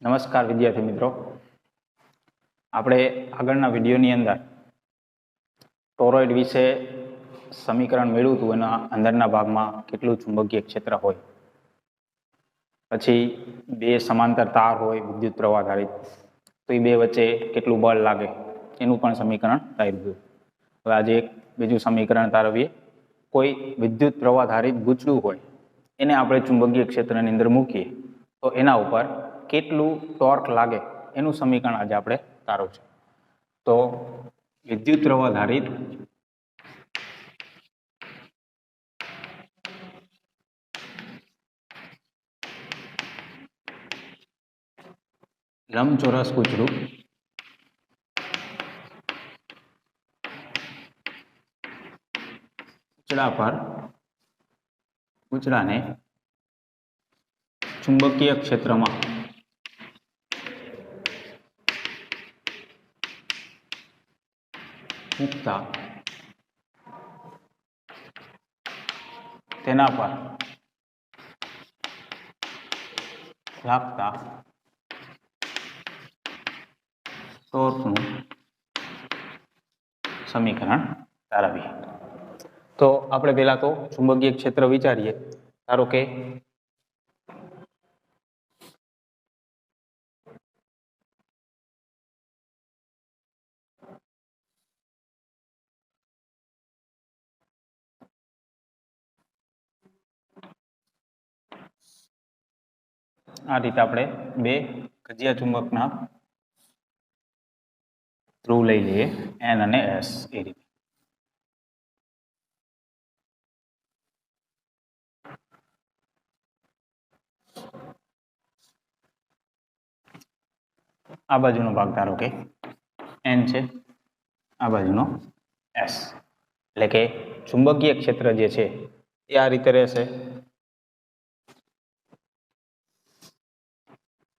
નમસ્કાર વિદ્યાર્થી મિત્રો, આપણે આગળના વિડીયોની અંદર ટોરોઇડ વિશે સમીકરણ મેળવ્યું હતું. એના અંદરના ભાગમાં કેટલું ચુંબકીય ક્ષેત્ર હોય, પછી બે સમાંતર તાર હોય વિદ્યુત પ્રવાહ આધારિત, તો એ બે વચ્ચે કેટલું બળ લાગે એનું પણ સમીકરણ તાર્યું. હવે આજે એક બીજું સમીકરણ તારવીએ. કોઈ વિદ્યુત પ્રવાહ આધારિત ગૂંચળું હોય એને આપણે ચુંબકીય ક્ષેત્રની અંદર મૂકીએ તો એના ઉપર કેટલું ટોર્ક લાગે એનું સમીકરણ આજે આપણે તારવું છે. તો વિદ્યુત પ્રવાહ આધારિત લંબચોરસ ગૂંચળું ગૂંચળાને ચુંબકીય ક્ષેત્રમાં મૂકતા તેના પર લાગતા ટોર્કનું સમીકરણ તારવીએ. તો આપણે પહેલા તો ચુંબકીય ક્ષેત્ર વિચારીએ. ધારો કે આ રીતે આપણે બે ગજિયા ચુંબકના ધ્રુવ લઈ લઈએ, એન અને એસ. એ રીતે આ બાજુનો ભાગ ધારો કે એન છે, આ બાજુનો એસ. એટલે કે ચુંબકીય ક્ષેત્ર જે છે એ આ રીતે રહેશે,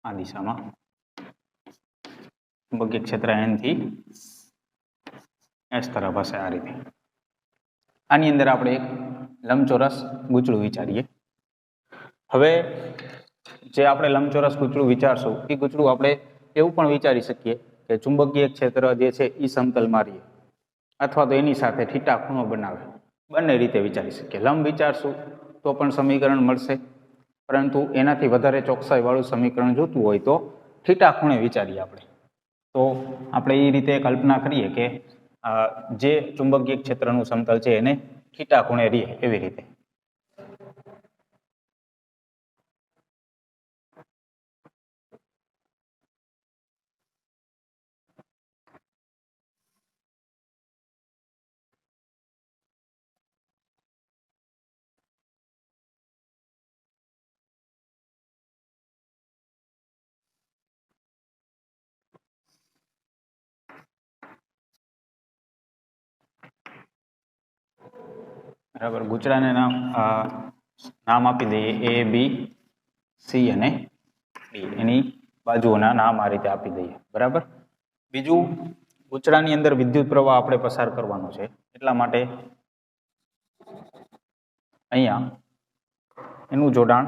આ દિશામાં ચુંબકીય ક્ષેત્ર એન થી એસ તરફ હશે આ રીતે. આની અંદર આપણે એક લંબચોરસ ગૂંચળું વિચારીએ. હવે જે આપણે લંબચોરસ ગૂંચળું વિચારશું એ ગૂંચળું આપણે એવું પણ વિચારી શકીએ કે ચુંબકીય ક્ષેત્ર જે છે એ સમતલમાં રહે અથવા તો એની સાથે થીટા ખૂણો બનાવે. બંને રીતે વિચારી શકીએ. લંબ વિચારશું તો પણ સમીકરણ મળશે, પરંતુ એનાથી વધારે ચોકસાઈવાળું સમીકરણ જોતું હોય તો થીટા ખૂણે વિચારીએ આપણે. તો આપણે એ રીતે કલ્પના કરીએ કે જે ચુંબકીય ક્ષેત્રનું સમતલ છે એને થીટા ખૂણે રહે એવી રીતે. બરાબર, ગૂંચળાને નામ આપી દઈએ એ, બી, સી અને ડી. એની બાજુઓના નામ આ રીતે આપી દઈએ. બરાબર. બીજું, ગૂંચળાની અંદર વિદ્યુત પ્રવાહ આપણે પસાર કરવાનો છે, એટલા માટે અહીંયા એનું જોડાણ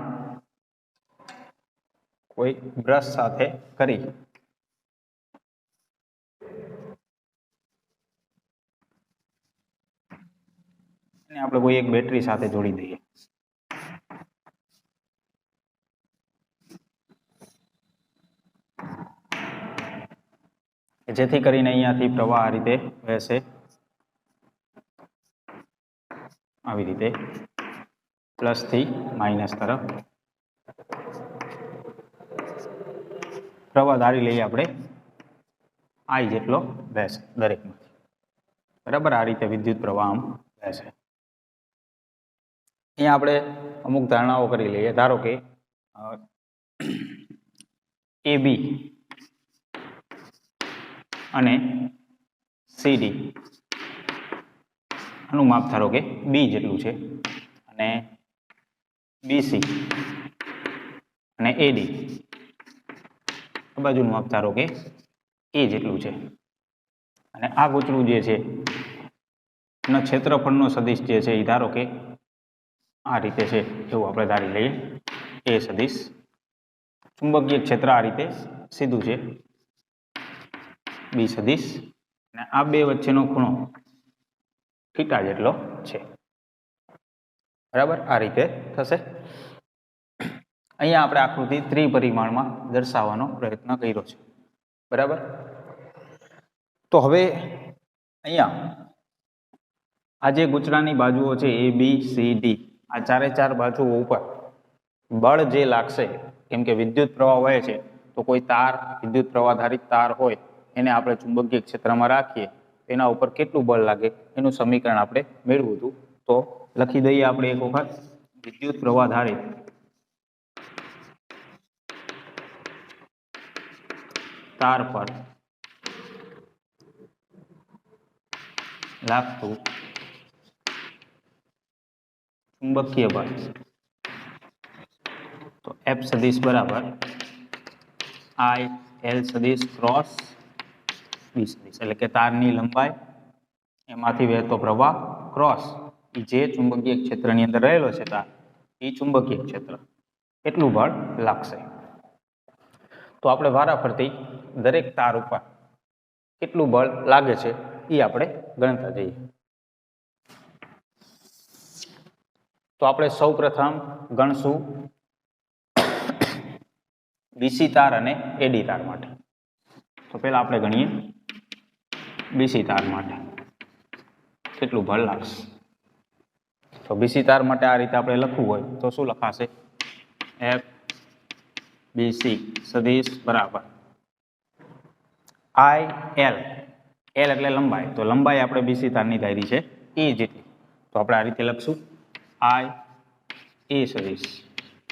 કોઈ બ્રશ સાથે કરી એને આપણે કોઈ એક બેટરી સાથે જોડી દઈએ. જેથી કરીને અહીંયાથી પ્રવાહ આ રીતે વહેશે, આવી રીતે પ્લસ થી માઇનસ તરફ પ્રવાહ ધારી લઈએ આપણે આઈ જેટલો વહેશે દરેકમાંથી. બરાબર, આ રીતે વિદ્યુત પ્રવાહ આમ વહેશે. અહીંયા આપણે અમુક ધારણાઓ કરી લઈએ. ધારો કે એ બી અને સીડી આનું માપ ધારો કે બી જેટલું છે, અને બીસી અને એડી આ બાજુનું માપ ધારો કે એ જેટલું છે. અને આ ગૂંચળું જે છે એના ક્ષેત્રફળનો સદિશ જે છે એ ધારો કે આ રીતે છે એવું આપણે ધારી લઈએ. એ સદિશ ચુંબકીય ક્ષેત્ર આ રીતે સીધું છે બી સદિશ, અને આ બે વચ્ચેનો ખૂણો થીટા જેટલો છે, બરાબર. આ રીતે થશે. અહીંયા આપણે આકૃતિ ત્રિપરિમાણમાં દર્શાવવાનો પ્રયત્ન કર્યો છે, બરાબર. તો હવે અહીંયા આ જે ગૂંચળાની બાજુઓ છે એ બી સી ડી, આ ચારે ચાર બાજુઓ ઉપર બળ જે લાગશે, કેમ કે વિદ્યુત પ્રવાહ વહે છે, તો કોઈ તાર, વિદ્યુત પ્રવાહ ધારિત તાર હોય એને આપણે ચુંબકીય ક્ષેત્રમાં રાખીએ, એના ઉપર કેટલું બળ લાગે એનું સમીકરણ આપણે મેળવ્યું હતું. તો લખી દઈએ આપણે એક વખત. વિદ્યુત પ્રવાહ ધારિત તાર પર લાગતું ચુંબકીય બળ, તો એફ સદિશ બરાબર આઈ એલ સદિશ ક્રોસ બી સદિશ, એટલે કે તારની લંબાઈ, એમાંથી વહેતો પ્રવાહ ક્રોસ જે ચુંબકીય ક્ષેત્રની અંદર રહેલો છે તાર, એ ચુંબકીય ક્ષેત્ર, એટલું બળ લાગશે. તો આપણે વારાફરતી દરેક તાર ઉપર કેટલું બળ લાગે છે એ આપણે ગણતા જઈએ. તો આપણે સૌ પ્રથમ ગણશું બીસી તાર અને એડી તાર માટે. તો પહેલા આપણે ગણીએ બીસી તાર માટે કેટલું બળ લાગશે. તો બીસી તાર માટે આ રીતે આપણે લખવું હોય તો શું લખાશે? એફ બીસી સદિશ બરાબર આઈ એલ, એલ એટલે લંબાઈ, તો લંબાઈ આપણે બીસી તારની ધારી છે એ જેટલી, તો આપણે આ રીતે લખશું આઈ એ સદિશ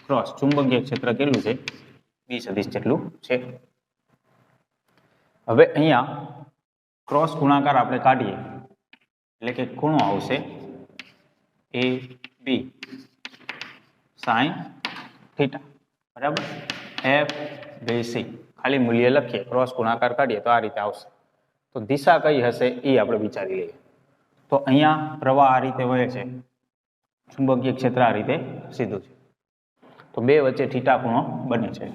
ક્રોસ ચુંબકીય ક્ષેત્ર કેટલું છે? બી સદિશ જેટલું છે. હવે અહીંયા ક્રોસ ગુણાકાર આપણે કાઢીએ એટલે કે ખૂણો આવશે એ બી સાઇન થીટા, બરાબર. એફ બીસી ખાલી મૂલ્ય લખીએ, ક્રોસ ગુણાકાર કાઢીએ તો આ રીતે આવશે. તો દિશા કઈ હશે એ આપણે વિચારી લઈએ. તો અહીંયા પ્રવાહ આ રીતે વહે છે, ચુંબકીય ક્ષેત્ર આ રીતે સીધું છે, તો બે વચ્ચે થીટા ખૂણો બને છે.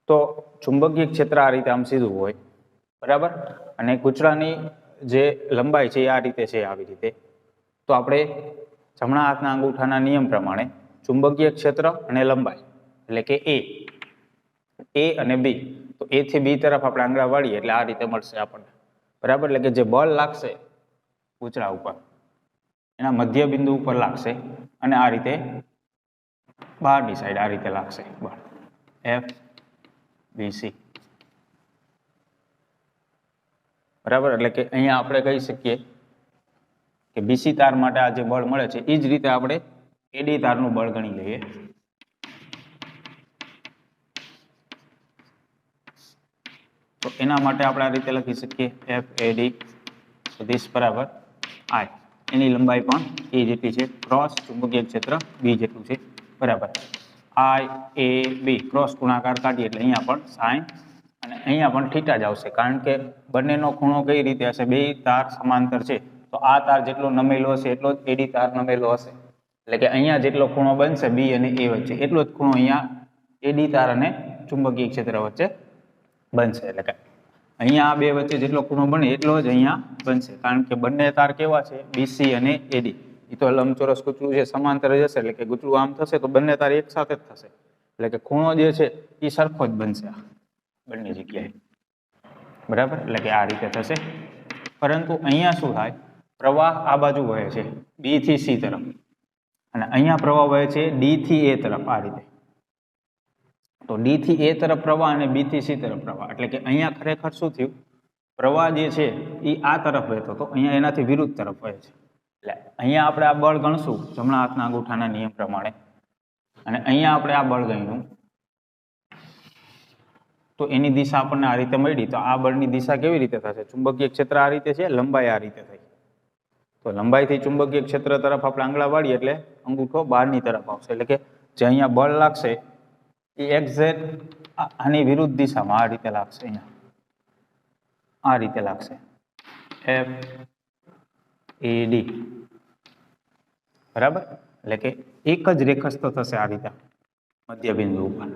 તો ચુંબકીય ક્ષેત્ર આ રીતે આમ સીધું હોય, બરાબર, અને ગૂંચળાની જે લંબાઈ છે એ આ રીતે છે, આવી રીતે. તો આપણે જમણા હાથના અંગૂઠાના નિયમ પ્રમાણે ચુંબકીય ક્ષેત્ર અને લંબાઈ એટલે કે એ અને બી, તો એ થી બી તરફ આપણે આંગળા વાળીએ એટલે આ રીતે મળશે આપણને, બરાબર. એટલે કે જે બળ લાગશે ગૂંચળા ઉપર એના મધ્ય બિંદુ ઉપર લાગશે અને આ રીતે બહારની સાઈડ આ રીતે લાગશે બળ એફ બીસી, બરાબર. એટલે કે અહીંયા આપણે કહી શકીએ કે બીસી તાર માટે આ જે બળ મળે છે એ જ રીતે આપણે એડી તારનું બળ ગણી લઈએ. તો એના માટે આપણે આ રીતે લખી શકીએ એફ એડી સદિશ બરાબર આઈ, એની લંબાઈ પણ એ જેટલી છે, ક્રોસ ચુંબકીય ક્ષેત્ર બી જેટલું છે, બરાબર. આઈ એ બી ક્રોસ ગુણાકાર કાઢીએ એટલે અહીંયા પણ સાઇન અને અહીંયા પણ થીટા જ આવશે, કારણ કે બંનેનો ખૂણો કઈ રીતે હશે? બે તાર સમાંતર છે, તો આ તાર જેટલો નમેલો હશે એટલો જ એડી તાર નમેલો હશે, એટલે કે અહીંયા જેટલો ખૂણો બનશે બી અને એ વચ્ચે એટલો જ ખૂણો અહીંયા એડી તાર અને ચુંબકીય ક્ષેત્ર વચ્ચે બનશે. એટલે કે અહીંયા આ બે વચ્ચે જેટલો ખૂણો બને એટલો જ અહીંયા બનશે, કારણ કે બંને તાર કેવા છે? બીસી અને એડી. એ તો લંબચોરસ ગૂંચળું છે, સમાંતર જ હશે, એટલે કે ગૂંચળું આમ થશે તો બંને તાર એક સાથે જ થશે, એટલે કે ખૂણો જે છે એ સરખો જ બનશે બંને જગ્યાએ, બરાબર. એટલે કે આ રીતે થશે. પરંતુ અહીંયા શું થાય? પ્રવાહ આ બાજુ વહે છે બી થી સી તરફ, અને અહીંયા પ્રવાહ વહે છે ડી થી એ તરફ, આ રીતે. તો ડી થી એ તરફ પ્રવાહ અને બી થી સી તરફ પ્રવાહ, એટલે કે અહીંયા ખરેખર શું થયું? પ્રવાહ જે છે એ આ તરફ વહેતો હતો, અહીંયા એનાથી વિરુદ્ધ તરફ વહે છે. એટલે અહીંયા આપણે આ બળ ગણશું જમણા હાથના અંગૂઠાના નિયમ પ્રમાણે, અને અહીંયા આપણે આ બળ ગણ્યું તો એની દિશા આપણને આ રીતે મળી. તો આ બળની દિશા કેવી રીતે થશે? ચુંબકીય ક્ષેત્ર આ રીતે છે, લંબાઈ આ રીતે થઈ, તો લંબાઈથી ચુંબકીય ક્ષેત્ર તરફ આપણે આંગળા વાળીએ એટલે અંગૂઠો બહારની તરફ આવશે, એટલે કે જે અહીંયા બળ લાગશે એ એક્ઝેક્ટ આની વિરુદ્ધ દિશામાં આ રીતે લાગશે, અહીંયા આ રીતે લાગશે એફ એ ડી, બરાબર. એટલે કે એક જ રેખસ્થ થશે આ રીતે, મધ્ય બિંદુ ઉપર,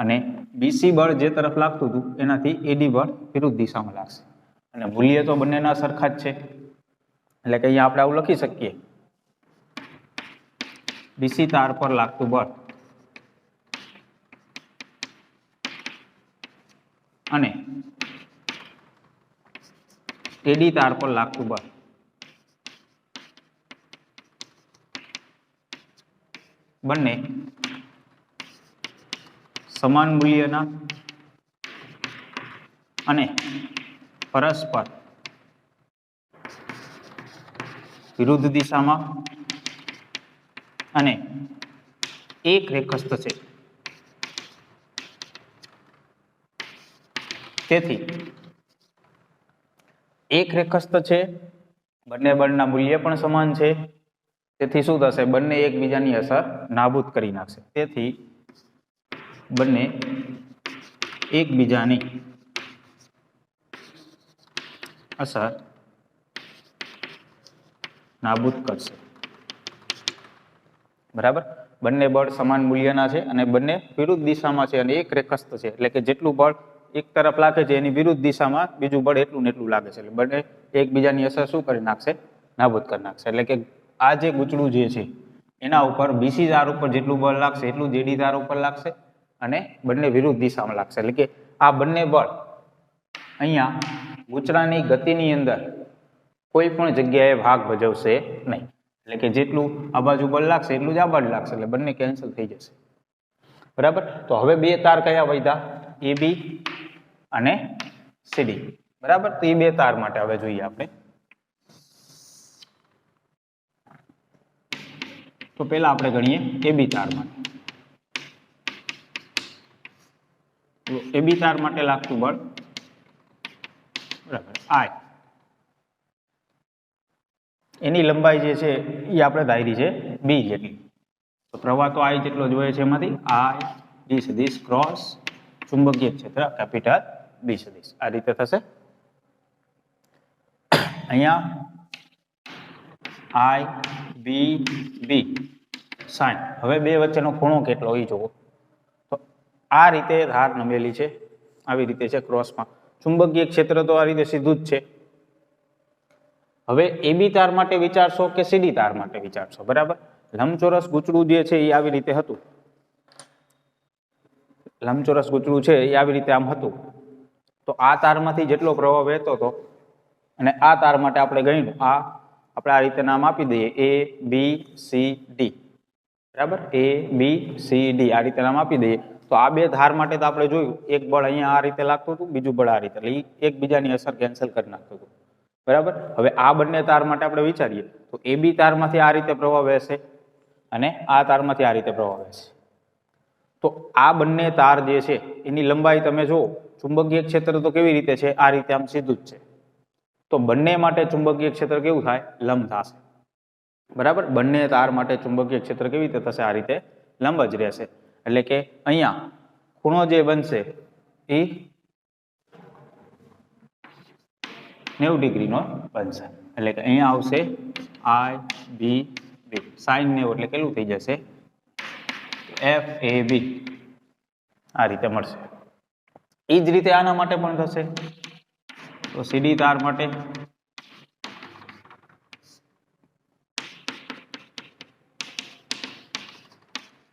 અને બીસી બળ જે તરફ લાગતું હતું એનાથી એડી બળ વિરુદ્ધ દિશામાં લાગશે. અને મૂલ્ય તો બંનેના સરખા જ છે, એટલે કે અહીંયા આપણે આવું લખી શકીએ, બીસી તાર પર લાગતું બળ અને એડી તાર પર લાગતું બળ બંને સમાન મૂલ્યના અને પરસ્પર વિરુદ્ધ દિશામાં અને એક રેખસ્થ છે. તેથી એક રેખસ્થ છે, બંને બળના મૂલ્ય પણ સમાન છે, તેથી શું થશે? બંને એકબીજાની અસર નાબૂદ કરી નાખશે. તેથી બંને એકબીજાની અસર નાબૂદ કરશે. બરાબર, બંને બળ સમાન મૂલ્યના છે અને બંને વિરુદ્ધ દિશામાં છે અને એક રેખસ્થ છે, એટલે કે જેટલું બળ એક તરફ લાગે છે એની વિરુદ્ધ દિશામાં બીજું બળ એટલું ને એટલું લાગે છે, એટલે બંને એકબીજાની અસર શું કરી નાખશે? નાબૂદ કરી નાખશે. એટલે કે આ જે ગૂંચળું જે છે એના ઉપર બીસી તાર ઉપર જેટલું બળ લાગશે એટલું જેડી તાર ઉપર લાગશે અને બંને વિરુદ્ધ દિશામાં લાગશે. એટલે કે આ બંને બળ અહીંયા ગૂંચળાની ગતિની અંદર કોઈ પણ જગ્યાએ ભાગ ભજવશે નહીં. એટલે કે જેટલું આ બાજુ બળ લાગશે એટલું જ આ બાજુ લાગશે, એટલે બંને કેન્સલ થઈ જશે. બરાબર, તો હવે બે તાર કયા વધ્યા? AB અને CD. બરાબર, તો એ બે તાર માટે હવે જોઈએ આપણે. તો પહેલા આપણે ગણીએ AB તાર માટે. AB તાર માટે લાગતું બળ બરાબર I, એની લંબાઈ જે છે એ આપણે ધારી છે B જેટલી. તો પ્રવાહ તો I જેટલો જ હોય છે, એમાંથી I D સદિશ ક્રોસ ચુંબકીય ક્ષેત્ર કેપિટલ B સદિશ આ રીતે થશે. અહીંયા I B B sin. હવે બે વચ્ચેનો ખૂણો કેટલો એ જુઓ. તો આ રીતે ધાર નમેલી છે, આવી રીતે છે ક્રોસમાં. ચુંબકીય ક્ષેત્ર તો આ રીતે સીધું જ છે. હવે AB તાર માટે વિચારશો કે CD તાર માટે વિચારશો? બરાબર, લંબચોરસ ગૂંચળું જે છે એ આવી રીતે હતું. લંબચોરસ ગૂંચળું છે એ આવી રીતે આમ હતું. તો આ તારમાંથી જેટલો પ્રવાહ વહેતો હતો અને આ તાર માટે આપણે ગણ્યું, આ આપણે આ રીતે નામ આપી દઈએ ABCD. બરાબર, ABCD આ રીતે નામ આપી દઈએ. તો આ બે ધાર માટે તો આપણે જોયું, એક બળ અહીંયા આ રીતે લાગતું હતું, બીજું બળ આ રીતે, એટલે એકબીજાની અસર કેન્સલ કરી નાખતું હતું. બરાબર, હવે આ બંને તાર માટે આપણે વિચારીએ તો AB તારમાંથી આ રીતે પ્રવાહ વહેશે અને આ તારમાંથી આ રીતે પ્રવાહ વહેશે. તો આ બંને તાર જે છે એની લંબાઈ તમે જુઓ, ચુંબકીય ક્ષેત્ર તો કેવી રીતે છે? આ રીતે આમ સીધું જ છે. તો બંને માટે ચુંબકીય ક્ષેત્ર કેવું થાય? લંબ થશે. બરાબર, બંને તાર માટે ચુંબકીય ક્ષેત્ર કેવી રીતે થશે? આ રીતે લંબ જ રહેશે. એટલે કે અહીંયા ખૂણો જે બનશે એ 90 ડિગ્રીનો બનશે. એટલે કે અહીંયા આવશે IBB sin 90, એટલે કેટલું થઈ જશે? FAB આ રીતે મળશે. એ જ રીતે આના માટે પણ થશે. તો CD તાર માટે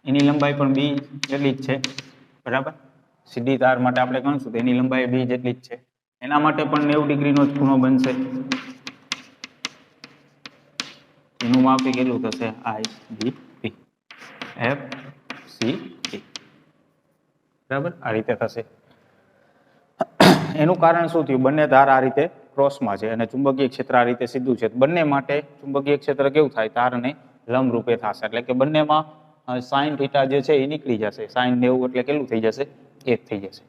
એની લંબાઈ પણ B જેટલી જ છે. બરાબર, CD તાર માટે આપણે ગણશું તો એની લંબાઈ B જેટલી જ છે. એના માટે પણ 90 ડિગ્રીનો જ ખૂણો બનશે. એનું માપ કેટલું થશે? IBP FCD. બરાબર, આ રીતે થશે. એનું કારણ શું થયું? બંને ધાર આ રીતે ક્રોસમાં છે અને ચુંબકીય ક્ષેત્ર આ રીતે સીધું છે. બંને માટે ચુંબકીય ક્ષેત્ર કેવું થાય? તારને લંબ રૂપે થશે. એટલે કે બંનેમાં sin થીટા જે છે એ નીકળી જશે. sin 90 એટલે કેટલું થઈ જશે? 1 થઈ જશે.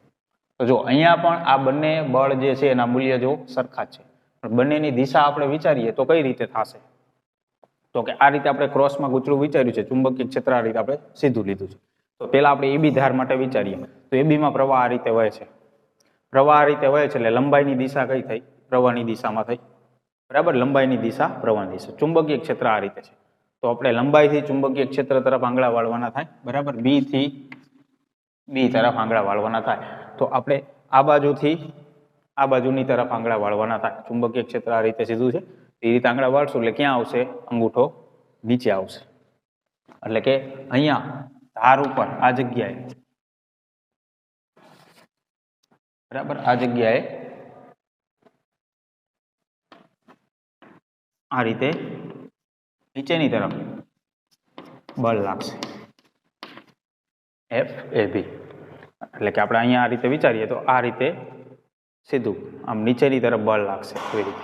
તો જો અહીંયા પણ આ બંને બળ જે છે એના મૂલ્ય જો સરખા જ છે, પણ બંનેની દિશા આપણે વિચારીએ તો કઈ રીતે થશે? તો કે આ રીતે આપણે ક્રોસમાં ગૂંચળું વિચાર્યું છે, ચુંબકીય ક્ષેત્ર આ રીતે આપણે સીધું લીધું છે. તો પેલા આપણે AB ધાર માટે વિચારીએ તો AB માં પ્રવાહ આ રીતે વહે છે. પ્રવાહ આ રીતે વહે છે એટલે લંબાઈની દિશા કઈ થઈ? પ્રવાહની દિશામાં થઈ. બરાબર, લંબાઈની દિશા પ્રવાહની દિશા. ચુંબકીય ક્ષેત્ર આ રીતે છે. તો તો આપણે લંબાઈથી ચુંબકીય ક્ષેત્ર તરફ આંગળા વાળવાના થાય, બરાબર. બી થી બી તરફ આંગળા વાળવાના થાય. તો આપણે આ બાજુથી આ બાજુની તરફ આંગળા વાળવાના થાય. ચુંબકીય ક્ષેત્ર આ રીતે સીધું છે, એ રીતે આંગળા વાળશું એટલે ક્યાં આવશે? અંગૂઠો નીચે આવશે. એટલે કે અહીંયા ધાર ઉપર આ જગ્યાએ, બરાબર, આ જગ્યાએ આ રીતે નીચેની તરફ બળ લાગશે, એફ એ બી. એટલે કે આપણે અહીંયા આ રીતે વિચારીએ તો આ રીતે સીધું આમ નીચેની તરફ બળ લાગશે, એવી રીતે.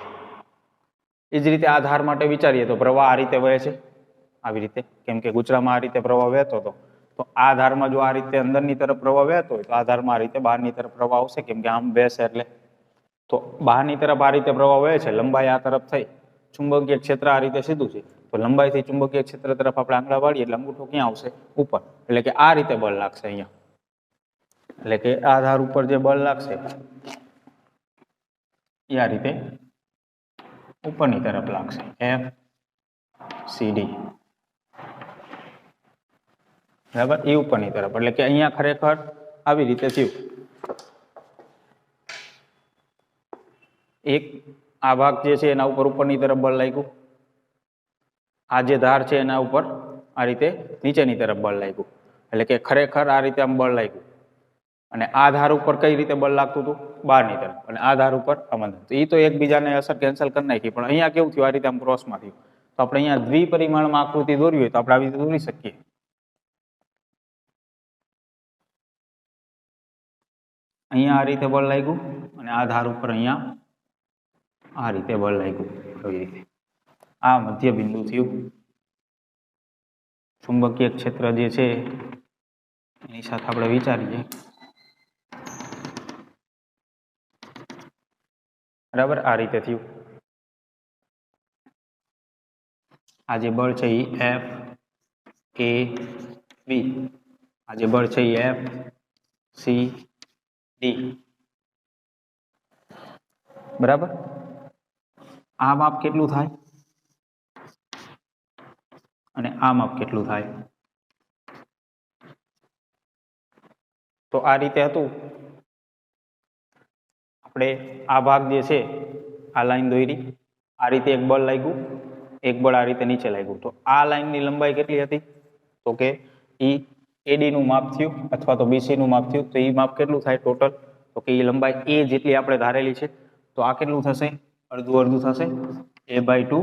એ જ રીતે આ ધાર માટે વિચારીએ તો પ્રવાહ આ રીતે વહે છે, આવી રીતે. કેમ કે ગુચરામાં આ રીતે પ્રવાહ વહેતો હતો, તો આ ધારમાં જો આ રીતે અંદરની તરફ પ્રવાહ વહેતો હોય તો આ ધારમાં આ રીતે બહારની તરફ પ્રવાહ આવશે, કેમ કે આમ બેસે એટલે. તો બહારની તરફ આ રીતે પ્રવાહ વહે છે, લંબાઈ આ તરફ થઈ, ચુંબકીય ક્ષેત્ર આ રીતે સીધું છે, તો લંબાઈથી ચુંબકીય ક્ષેત્ર તરફ આપણે આંગળા વાળીએ એટલે અંગૂઠો ક્યાં આવશે? ઉપર. એટલે કે આ રીતે બળ લાગશે અહીંયા. એટલે કે આ ધાર ઉપર જે બળ લાગશે એ આ રીતે ઉપરની તરફ લાગશે, એફ સી ડી, બરાબર. એ ઉપરની તરફ. એટલે કે અહીંયા ખરેખર આવી રીતે થયું. એક આ ભાગ જે છે એના ઉપર ઉપરની તરફ બળ લાગ્યું, આ જે ધાર છે એના ઉપર આ રીતે નીચેની તરફ બળ લાગ્યું. એટલે કે ખરેખર આ રીતે આમ બળ લાગ્યું. અને આ ધાર ઉપર કઈ રીતે બળ લાગતું હતું? બહારની તરફ. અને આ ધાર ઉપર આમાં. તો એ તો એકબીજાને અસર કેન્સલ કરી નાખી. પણ અહીંયા કેવું થયું? આ રીતે આમ ક્રોસમાં થયું. તો આપણે અહીંયા દ્વિપરિમાણમાં આકૃતિ દોરવી હોય તો આપણે આવી રીતે દોરી શકીએ. અહીંયા આ રીતે બળ લાગ્યું અને આ ધાર ઉપર અહીંયા આ રીતે બળ લાગ્યું, આવી રીતે. આ મધ્ય બિંદુ થયું. ચુંબકીય ક્ષેત્ર જે છે એની સાથે આપણે વિચારીએ, બરાબર. આ રીતે થયું. આ જે બળ છે એ એફ એ બી, આ જે બળ છે એ એફ સી ડી, બરાબર. આ માપ કેટલું થાય અને આ માપ કેટલું થાય? તો આ રીતે હતું. આપણે આ ભાગ જે છે આ લાઈન દોરી, આ રીતે એક બળ લાગ્યું, એક બળ આ રીતે નીચે લાગ્યું. તો આ લાઈનની લંબાઈ કેટલી હતી? તો કે ઈ એડી નું માપ થયું અથવા તો બીસી નું માપ થયું. તો એ માપ કેટલું થાય ટોટલ? તો કે એ લંબાઈ એ જેટલી આપણે ધારેલી છે. તો આ કેટલું થશે? અડધું અડધું થશે, a/2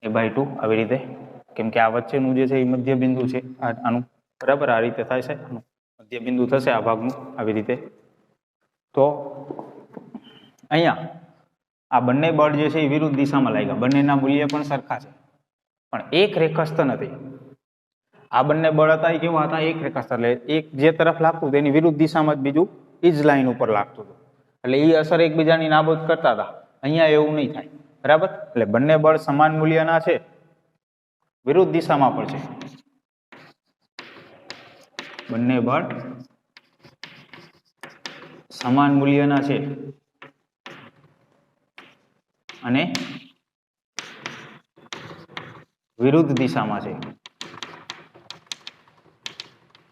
a/2 આવી રીતે. કેમ કે આ વચ્ચેનું જે છે એ મધ્ય બિંદુ છે આનું, બરાબર. આ રીતે થાય છે, આનું મધ્ય બિંદુ થશે આ ભાગનું, આવી રીતે. તો અહીંયા આ બંને બળ જે છે એ વિરુદ્ધ દિશામાં લાગ્યા. બંનેના મૂલ્ય પણ સરખા છે, પણ એક રેખસ્થ નથી. આ બંને બળ હતા એ કેવા હતા? એક રેખસ્થ. એટલે એક જે તરફ લાગતું તેની વિરુદ્ધ દિશામાં જ બીજું એ જ લાઈન ઉપર લાગતું હતું. એટલે એ અસર એકબીજાની નાબૂદ કરતા હતા. અહીંયા એવું નહીં થાય, બરાબર. એટલે બંને બળ સમાન મૂલ્યના છે, વિરુદ્ધ દિશામાં પણ છે. બંને બળ સમાન મૂલ્યના છે અને વિરુદ્ધ દિશામાં છે,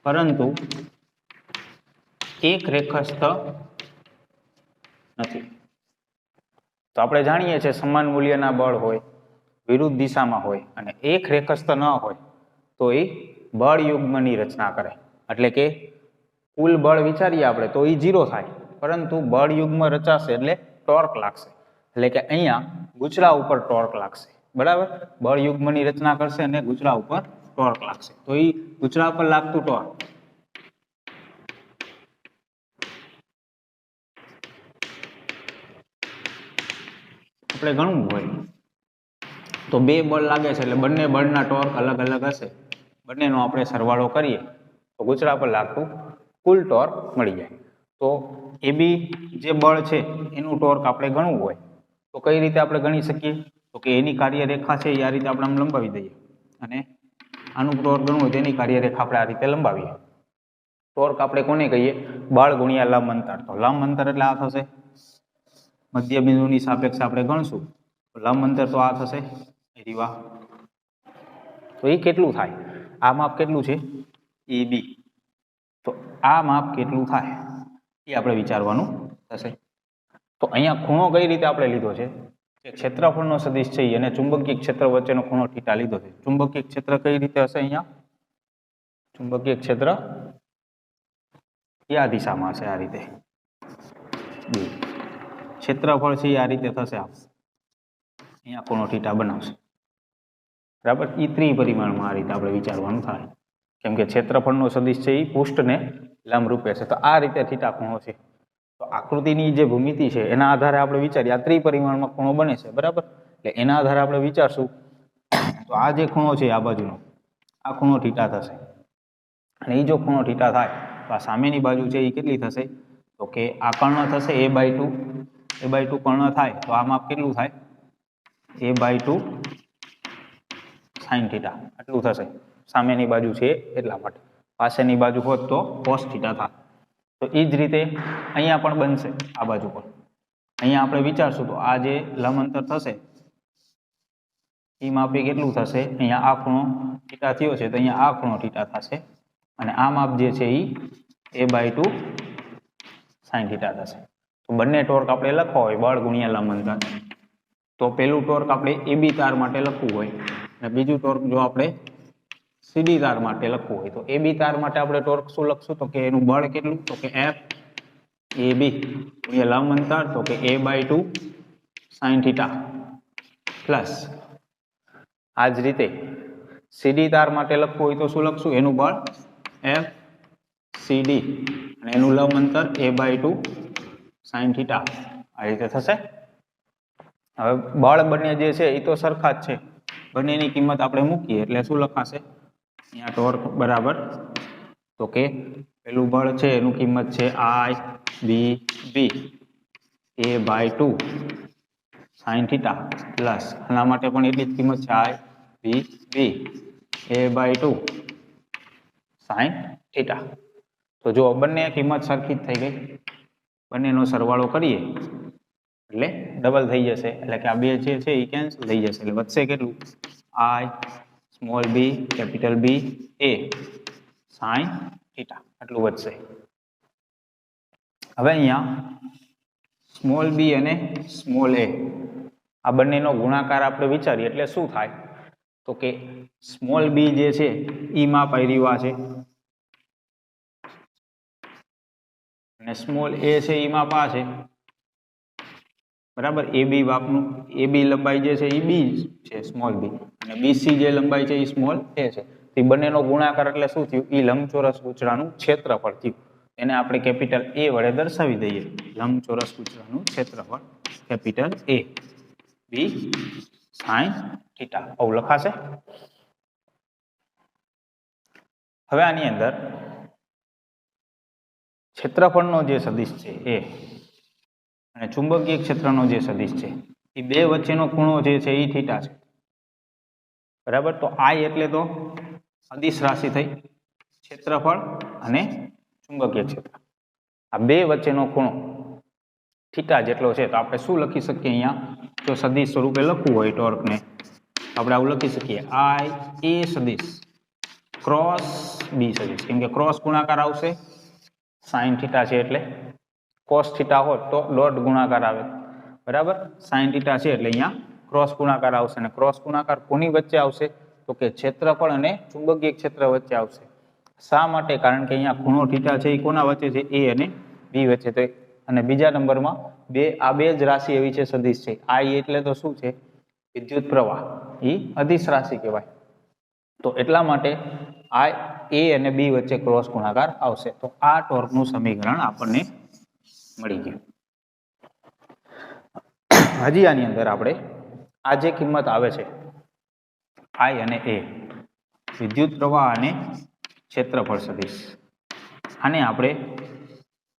પરંતુ એક રેખસ્થ નથી. તો આપણે જાણીએ છીએ સમાન મૂલ્યના બળ હોય, વિરુદ્ધ દિશામાં હોય અને એક રેખસ્થ ન હોય તો એ બળ યુગ્મની રચના કરે. એટલે કે કુલ બળ વિચારીએ આપણે તો એ 0 થાય, પરંતુ બળ યુગ્મ રચાશે એટલે ટોર્ક લાગશે. એટલે કે અહીંયા ગુચરા ઉપર ટોર્ક લાગશે, બરાબર. બળ યુગ્મની રચના કરશે અને ગુચરા ઉપર ટોર્ક લાગશે. તો એ ગુચરા પર લાગતું ટોર્ક આપણે ગણવું હોય તો બે બળ લાગે છે એટલે બંને બળના ટોર્ક અલગ અલગ હશે. બંનેનો આપણે સરવાળો કરીએ તો ગુચરા પર લાગતું કુલ ટોર્ક મળી જાય. તો એ બી જે બળ છે એનું ટોર્ક આપણે ગણવું હોય તો કઈ રીતે આપણે ગણી શકીએ? તો કે એની કાર્યરેખા છે એ આ રીતે આપણે આમ લંબાવી દઈએ અને આનું ટોર્ક ગણવું હોય તેની કાર્યરેખા આપણે આ રીતે લંબાવીએ. ટોર્ક આપણે કોને કહીએ? બળ ગુણ્યા લંબ અંતર. તો લંબ અંતર એટલે આ થશે, મધ્ય બિંદુની સાપેક્ષે આપણે ગણશું તો લંબ અંતર તો આ થશે, રીવા તો એ કેટલું થાય? આ માપ કેટલું છે? AB. તો આ માપ કેટલું થાય એ આપણે વિચારવાનું થશે. તો અહીંયા ખૂણો કઈ રીતે આપણે લીધો છે? જે ક્ષેત્રફળનો સદિશ છે અને ચુંબકીય ક્ષેત્ર વચ્ચેનો ખૂણો થીટા લીધો છે. ચુંબકીય ક્ષેત્ર કઈ રીતે હશે? અહીંયા ચુંબકીય ક્ષેત્ર આ દિશામાં હશે, આ રીતે. ક્ષેત્રફળ છે આ રીતે થશે. અહીંયા ખૂણો થીટા બનાવશે, બરાબર. એ ત્રિપરિમાણમાં આ રીતે આપણે વિચારવાનું થાય, કેમ કે ક્ષેત્રફળનો સદિશ છે એ પૃષ્ઠને લંબ રૂપે છે. તો આ રીતે થીટા ખૂણો છે. તો આકૃતિની જે ભૂમિતિ છે એના આધારે આપણે વિચારીએ આ ત્રિપરિમાણમાં ખૂણો બને છે, બરાબર. એટલે એના આધારે આપણે વિચારશું. તો આ જે ખૂણો છે આ બાજુનો, આ ખૂણો થીટા થશે. અને એ જો ખૂણો થીટા થાય તો આ સામેની બાજુ છે એ કેટલી થશે? તો કે આ કર્ણ થશે a/2. a/2 કર્ણ થાય તો આ માપ કેટલું થાય? a/2 sin θ આટલું થશે. સામેની બાજુ છે એટલા માટે. પાસેની બાજુ હોત તો cos θ થાય. તો એ જ રીતે અહીંયા પણ બનશે. આ બાજુ પર અહીંયા આપણે વિચારશું તો આ જે લંબ અંતર થશે એ માપે કેટલું થશે? અહીંયા આ ખૂણો થીટા થયો છે તો અહીંયા આ ખૂણો થીટા થશે. અને આ માપ જે છે એ a/2 sin θ થશે. તો બંને ટોર્ક આપણે લખવા હોય બળ ગુણ્યા લંબ અંતર, તો પેલું ટોર્ક આપણે AB તાર માટે લખવું હોય અને બીજું ટોર્ક જો આપણે CD તાર માટે લખવું હોય તો AB તાર માટે આપણે ટોર્ક શું લખશું? તો કે એનું બળ કેટલું? તો કે F AB ગુણ્યા લંબ અંતર તો કે a/2 sin θ પ્લસ આ જ રીતે CD તાર માટે લખવું હોય તો શું લખશું? એનું બળ F CD અને એનું લંબ અંતર a/2 sin θ. આ રીતે થશે. હવે બળ બંને જે છે એ તો સરખા જ છે, બંનેની કિંમત આપણે મૂકીએ એટલે શું લખાશે? અહીંયા ટોર્ક બરાબર તો કે પેલું બળ છે એનું કિંમત છે IBB a/2 sin θ પ્લસ આના માટે પણ એટલી જ કિંમત છે IBB a/2 sin θ. તો જો બંને કિંમત સરખી જ થઈ ગઈ, બંનેનો સરવાળો કરીએ એટલે ડબલ થઈ જશે. એટલે કે આ બે જે છે એ કેન્સલ થઈ જશે. એટલે વધશે કેટલું? I small b capital B a sin θ આટલું વધશે. હવે અહીંયા સ્મોલ b અને સ્મોલ a આ બંનેનો ગુણાકાર આપણે વિચારીએ એટલે શું થાય? તો કે સ્મોલ b જે છે એ માપ આવી રહ્યું છે અને સ્મોલ a છે એ માપ આ છે, બરાબર. AB માપનું AB લંબાઈ જે છે એ b છે સ્મોલ b અને BC જે લંબાઈ છે એ સ્મોલ a છે. તે બંનેનો ગુણાકાર એટલે શું થયું? એ લંબચોરસ ગૂંચળાનું ક્ષેત્રફળ થયું. એને આપણે કેપિટલ A વડે દર્શાવી દઈએ. લંબચોરસ ગૂંચળાનું ક્ષેત્રફળ કેપિટલ A B sin θ આવું લખાશે. હવે આની અંદર ક્ષેત્રફળનો જે સદિશ છે એ અને ચુંબકીય ક્ષેત્રનો જે સદિશ છે એ બે વચ્ચેનો ખૂણો જે છે એ થીટા છે, બરાબર. તો I એટલે તો સદિશ રાશિ થઈ, ક્ષેત્રફળ અને ચુંબકીય ક્ષેત્ર. આ બે વચ્ચેનો ખૂણો થીટા જેટલો છે. તો આપણે શું લખી શકીએ? અહીંયા જો સદિશ સ્વરૂપે લખવું હોય ટોર્કને આપણે આવું લખી શકીએ I A સદિશ ક્રોસ B સદિશ. કેમ કે ક્રોસ ગુણાકાર આવશે sin θ છે એટલે, cos θ હોત તો ડોટ ગુણાકાર આવે, બરાબર. sin θ છે એટલે અહીંયા ક્રોસ ગુણાકાર આવશે. અને ક્રોસ ગુણાકાર કોની વચ્ચે આવશે? તો કે ક્ષેત્રફળ અને ચુંબકીય ક્ષેત્ર વચ્ચે આવશે. શા માટે? કારણ કે અહીંયા ખૂણો થીટા છે એ કોના વચ્ચે છે? A અને B વચ્ચે. તો અને બીજા નંબરમાં આ બે જ રાશિ એવી છે સદિશ છે. I એટલે તો શું છે? વિદ્યુત પ્રવાહ, એ અદિશ રાશિ કહેવાય. તો એટલા માટે I A અને B વચ્ચે ક્રોસ ગુણાકાર આવશે. તો આ ટોર્કનું સમીકરણ આપણને મળી ગયું. હજી આની અંદર આપણે આ જે કિંમત આવે છે I અને A, વિદ્યુત પ્રવાહ અને ક્ષેત્રફળ સદિશ, આને આપણે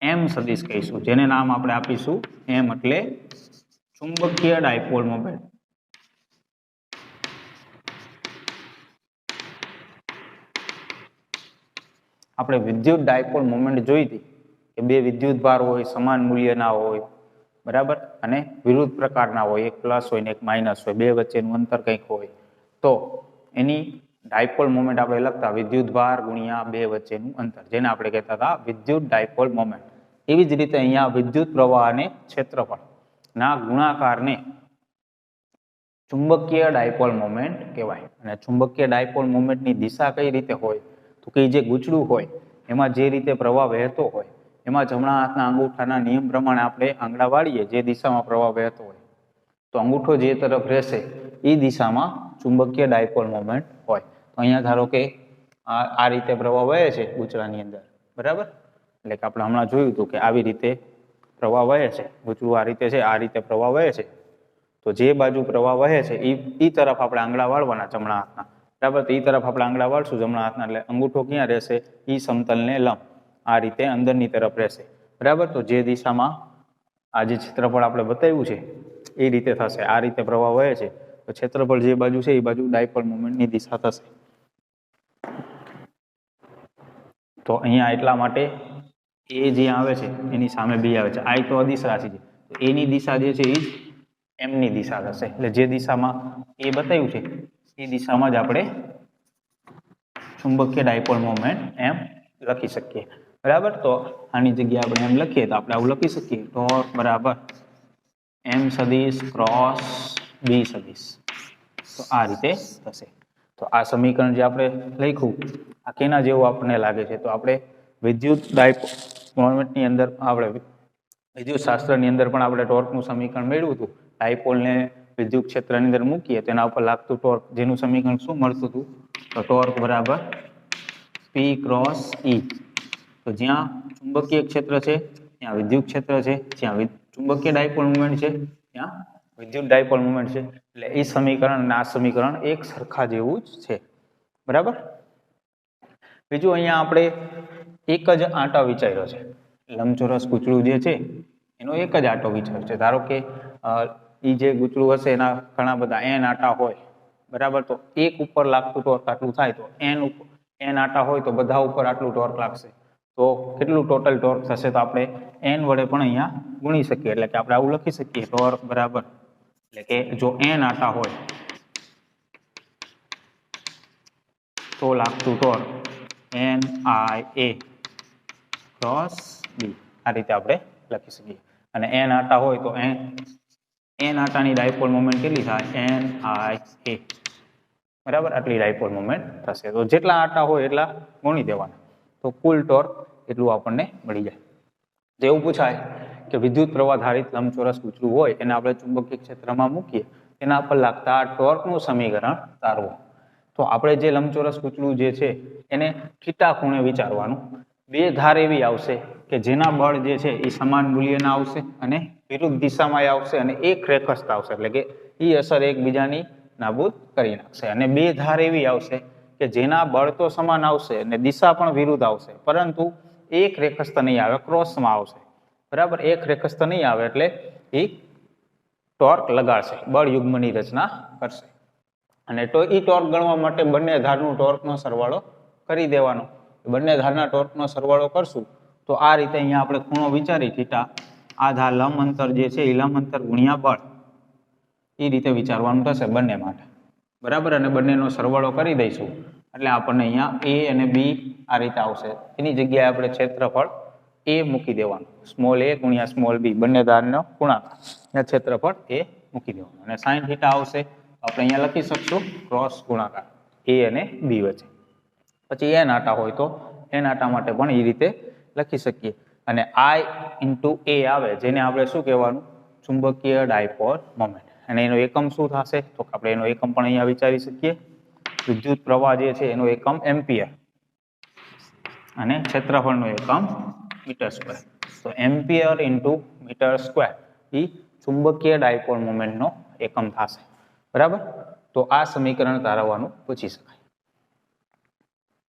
M સદિશ કહીશું, જેને નામ આપણે આપીશું M એટલે ચુંબકીય ડાયપોલ મોમેન્ટ. આપણે વિદ્યુત ડાયપોલ મોમેન્ટ જોઈ હતી કે બે વિદ્યુત ભાર હોય, સમાન મૂલ્યના હોય, બરાબર, અને વિરુદ્ધ પ્રકારના હોય, એક પ્લસ હોય ને એક માઇનસ હોય, બે વચ્ચેનું અંતર કંઈક હોય. તો એની ડાયપોલ મોમેન્ટ આપણે લખતા વિદ્યુત ભાર ગુણ્યા બે વચ્ચેનું અંતર, જેને આપણે કહેતા હતા વિદ્યુત ડાયપોલ મોમેન્ટ. એવી જ રીતે અહીંયા વિદ્યુત પ્રવાહ અને ક્ષેત્રફળ ના ગુણાકારને ચુંબકીય ડાયપોલ મોમેન્ટ કહેવાય. અને ચુંબકીય ડાયપોલ મોમેન્ટની દિશા કઈ રીતે હોય તો કે જે ગૂંચળું હોય એમાં જે રીતે પ્રવાહ વહેતો હોય એમાં જમણા હાથના અંગૂઠાના નિયમ પ્રમાણે આપણે આંગળા વાળીએ જે દિશામાં પ્રવાહ વહેતો હોય તો અંગૂઠો જે તરફ રહેશે એ દિશામાં ચુંબકીય ડાયપોલ મોમેન્ટ હોય. તો અહીંયા ધારો કે આ રીતે પ્રવાહ વહે છે ગૂંચળાની અંદર, બરાબર. એટલે કે આપણે હમણાં જોયું હતું કે આવી રીતે પ્રવાહ વહે છે, ગૂંચળું આ રીતે છે, આ રીતે પ્રવાહ વહે છે. તો જે બાજુ પ્રવાહ વહે છે એ તરફ આપણે આંગળા વાળવાના જમણા હાથના, બરાબર. તો એ તરફ આપણે આંગળા વાળશું જમણા હાથના, એટલે અંગૂઠો ક્યાં રહેશે એ સમતલને લંબ આ રીતે અંદરની તરફ રહેશે, બરાબર. તો જે દિશામાં આ જે ક્ષેત્રફળ આપણે બતાવ્યું છે એ રીતે થશે. આ રીતે પ્રવાહ વહે છે તો ક્ષેત્રફળ જે બાજુ છે એ બાજુ ડાયપોલ મોમેન્ટની દિશા થશે. તો અહીંયા એટલા માટે એ જે આવે છે એની સામે બી આવે છે. આ તો અદિશ રાશિ છે, તો એની દિશા જે છે એ જ એમની દિશા થશે. એટલે જે દિશામાં એ બતાવ્યું છે એ દિશામાં જ આપણે ચુંબકીય ડાયપોલ મોમેન્ટ એમ લખી શકીએ, બરાબર. તો આની જગ્યાએ આપણે એમ લખીએ તો આપણે આવું લખી શકીએ ટોર્ક બરાબર એમ સદિશ ક્રોસ બી સદિશ. તો આ રીતે થશે. તો આ સમીકરણ જે આપણે લખ્યું આ કેના જેવું આપણને લાગે છે તો આપણે વિદ્યુત ડાયપોલ મોમેન્ટની અંદર આપણે વિદ્યુત શાસ્ત્રની અંદર પણ આપણે ટોર્કનું સમીકરણ મેળવ્યું હતું. ડાયપોલને વિદ્યુત ક્ષેત્રની અંદર મૂકીએ તેના ઉપર લાગતું ટોર્ક જેનું સમીકરણ શું મળતું હતું તો ટોર્ક બરાબર પી ક્રોસ ઈ. તો જ્યાં ચુંબકીય ક્ષેત્ર છે ત્યાં વિદ્યુત ક્ષેત્ર છે, જ્યાં ચુંબકીય ડાયપોલ મોમેન્ટ છે ત્યાં વિદ્યુત ડાયપોલ મોમેન્ટ છે. એટલે એ સમીકરણ અને આ સમીકરણ એક સરખા જેવું જ છે, બરાબર. બીજું અહીંયા આપણે એક જ આંટો વિચાર્યો છે, લંબચોરસ ગૂંચળું જે છે એનો એક જ આંટો વિચાર્યો છે. ધારો કે એ જે ગૂંચળું હશે એના ઘણા બધા એન આંટા હોય, બરાબર. તો એક ઉપર લાગતું ટોર્ક આટલું થાય તો એન આંટા હોય તો બધા ઉપર આટલું ટોર્ક લાગશે. તો કેટલું ટોટલ ટોર્ક થશે તો આપણે એન વડે પણ અહીંયા ગુણી શકીએ. એટલે કે આપણે આવું લખી શકીએ ટોર્ક બરાબર, એટલે કે જો એન આંટા હોય તો લાગતું torque N I A cross B. આ રીતે આપણે લખી શકીએ. અને એન આંટા હોય તો એન આંટાની ડાયપોલ મોમેન્ટ કેટલી થાય એન આઈ એ, બરાબર. આટલી ડાયપોલ મોમેન્ટ થશે. તો જેટલા આંટા હોય એટલા ગુણી દેવાના તો કુલ ટોર્ક એટલું આપણને મળી જાય. જેવું પૂછાય કે વિદ્યુત પ્રવાહ ધારિત લંબચોરસ ગૂંચળું હોય એને આપણે ચુંબકીય ક્ષેત્રમાં મૂકીએ એના પર લાગતા ટોર્કનું સમીકરણ તારવો. તો આપણે જે લંબચોરસ ગૂંચળું જે છે એને થીટા ખૂણે વિચારવાનું. બે ધાર એવી આવશે કે જેના બળ જે છે એ સમાન મૂલ્યના આવશે અને વિરુદ્ધ દિશામાં આવશે અને એક રેખસ્થ આવશે, એટલે કે એ અસર એકબીજાની નાબૂદ કરી નાખશે. અને બે ધાર એવી આવશે કે જેના બળ તો સમાન આવશે અને દિશા પણ વિરુદ્ધ આવશે, પરંતુ એક રેખસ્થ નહીં આવે, ક્રોસમાં આવશે, બરાબર. એક રેખસ્થ નહીં આવે એટલે એ ટોર્ક લગાડશે, બળ યુગ્મની રચના કરશે. અને તો એ ટોર્ક ગણવા માટે બંને ધારનું ટોર્કનો સરવાળો કરી દેવાનો. બંને ધારના ટોર્કનો સરવાળો કરશું તો આ રીતે અહીંયા આપણે ખૂણો વિચારી થીટા, આ ધાર લંબ અંતર જે છે એ લંબ અંતર ગુણ્યા બળ એ રીતે વિચારવાનું થશે બંને માટે, બરાબર. અને બંનેનો સરવાળો કરી દઈશું એટલે આપણને અહીંયા એ અને બી આ રીતે આવશે. એની જગ્યાએ આપણે ક્ષેત્રફળ એ મૂકી દેવાનું, સ્મોલ એ ગુણ્યા સ્મોલ બી, બંને ધારનો ગુણાકાર, ક્ષેત્રફળ એ મૂકી દેવાનું. અને સાઈન થીટા આવશે આપણે અહીંયા લખી શકશું ક્રોસ ગુણાકાર એ અને બી વચ્ચે. પછી એન આંટા હોય તો એન આંટા માટે પણ એ રીતે લખી શકીએ. અને આઈ ઇન્ટુ એ આવે જેને આપણે શું કહેવાનું ચુંબકીય ડાયપોલ મોમેન્ટ. અને એનો એકમ શું થશે તો આપણે એનો એકમ પણ અહીંયા વિચારી શકીએ. વિદ્યુત પ્રવાહ જે છે એનો એકમ એમ્પિયર અને ક્ષેત્રફળનો એકમ મીટર સ્ક્વેર. તો એમ્પિયર ઇન્ટુ મીટર સ્ક્વેર એ ચુંબકીય ડાયપોલ મોમેન્ટનો એકમ થશે, બરાબર. તો આ સમીકરણ તારવવાનું પૂછી શકાય.